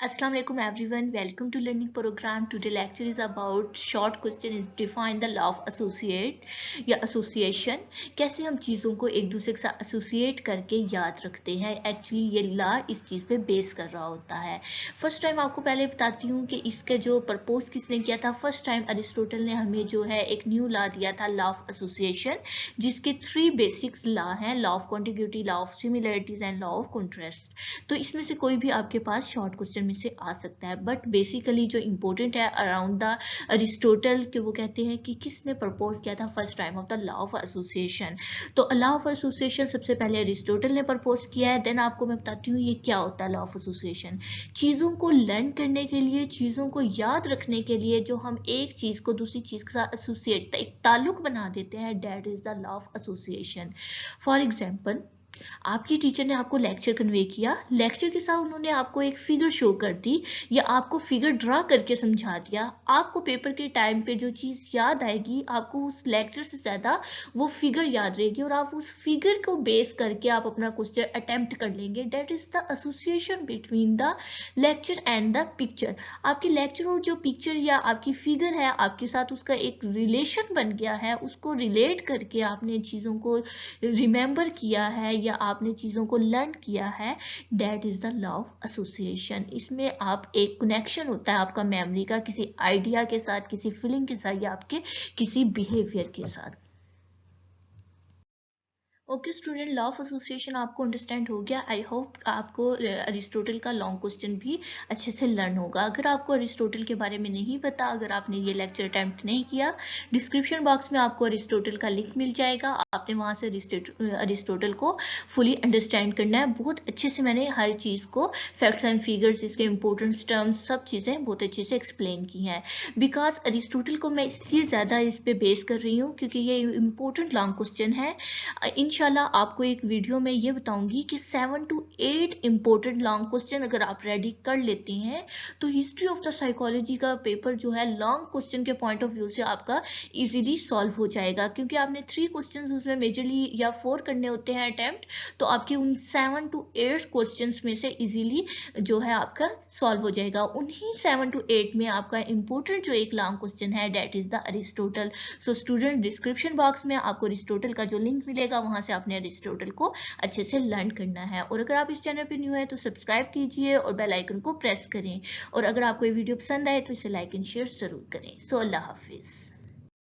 Assalamu alaikum everyone. Welcome to learning program. Today lecture is about short question is define the law of associate या association. कैसे हम चीज़ों को एक दूसरे के साथ associate करके याद रखते हैं. Actually ये law इस चीज़ पे बेस कर रहा होता है. फर्स्ट टाइम आपको पहले बताती हूँ कि इसका जो प्रपोज किसने किया था. फर्स्ट टाइम अरिस्टोटल ने हमें जो है एक न्यू लॉ दिया था, लॉ ऑफ एसोसिएशन, जिसके 3 बेसिक्स लॉ हैं, law of contiguity, law of similarities and law of contrast. तो इसमें से कोई भी आपके पास शॉर्ट क्वेश्चन में से आ सकता है, बट बेसिकली जो इंपॉर्टेंट है अराउंड द अरिस्टोटल के वो कहते हैं कि किसने प्रपोज किया था first time of the law of association. तो लॉ ऑफ एसोसिएशन सबसे पहले अरिस्टोटल ने प्रपोज किया है. देन आपको मैं बताती हूँ ये क्या होता है लॉ ऑफ एसोसिएशन. चीज़ों को लर्न करने के लिए, चीज़ों को याद रखने के लिए जो हम एक चीज़ को दूसरी चीज़ के साथ एसोसिएट, एक ताल्लुक बना देते हैं, that is the law of association. For example, आपकी टीचर ने आपको लेक्चर कन्वे किया, लेक्चर के साथ उन्होंने आपको एक फिगर शो कर दी या आपको फिगर ड्रा करके समझा दिया. आपको पेपर के टाइम पे जो चीज़ याद आएगी, आपको उस लेक्चर से ज़्यादा वो फिगर याद रहेगी और आप उस फिगर को बेस करके आप अपना क्वेश्चन अटेम्प्ट कर लेंगे. That is the association between the lecture and the picture. आपके लेक्चर और जो पिक्चर या आपकी फिगर है, आपके साथ उसका एक रिलेशन बन गया है, उसको रिलेट करके आपने चीज़ों को रिमेंबर किया है या आपने चीज़ों को लर्न किया है. That is the law of association. इसमें आप एक कनेक्शन होता है आपका मेमोरी का किसी आइडिया के साथ, किसी फीलिंग के साथ या आपके किसी बिहेवियर के साथ. Okay student, law of association आपको अंडरस्टैंड हो गया. आई होप आपको अरिस्टोटल का लॉन्ग क्वेश्चन भी अच्छे से लर्न होगा. अगर आपको अरिस्टोटल के बारे में नहीं पता, अगर आपने ये लेक्चर अटैम्प्ट नहीं किया, डिस्क्रिप्शन बॉक्स में आपको अरिस्टोटल का लिंक मिल जाएगा. आपने वहाँ से अरिस्टोटल को फुली अंडरस्टैंड करना है. बहुत अच्छे से मैंने हर चीज़ को, फैक्ट्स एंड फिगर्स, इसके इंपॉर्टेंट टर्म्स, सब चीज़ें बहुत अच्छे से एक्सप्लेन की हैं. बिकॉज अरिस्टोटल को मैं इसलिए ज़्यादा इस पर बेस कर रही हूँ क्योंकि ये इंपॉर्टेंट लॉन्ग क्वेश्चन है. इंशाल्लाह आपको एक वीडियो में ये बताऊंगी कि 7 to 8 इंपॉर्टेंट लॉन्ग क्वेश्चन अगर आप रेडी कर लेती हैं तो हिस्ट्री ऑफ द साइकोलॉजी का पेपर जो है लॉन्ग क्वेश्चन के पॉइंट ऑफ व्यू से आपका इजीली सॉल्व हो जाएगा. क्योंकि आपने 3 क्वेश्चन उसमें मेजरली या 4 करने होते हैं अटेम्प्ट, तो आपके उन 7 to 8 क्वेश्चन में से इजीली जो है आपका सॉल्व हो जाएगा. उन्हीं 7 to 8 में आपका इंपॉर्टेंट जो एक लॉन्ग क्वेश्चन है, that is the Aristotle. So student, description box में आपको अरिस्टोटल का जो लिंक मिलेगा, वहां से आपने अरिस्टोटल को अच्छे से लर्न करना है. और अगर आप इस चैनल पे न्यू है तो सब्सक्राइब कीजिए और बेल आइकन को प्रेस करें. और अगर आपको ये वीडियो पसंद आए तो इसे लाइक एंड शेयर जरूर करें. सो अल्लाह हाफिज.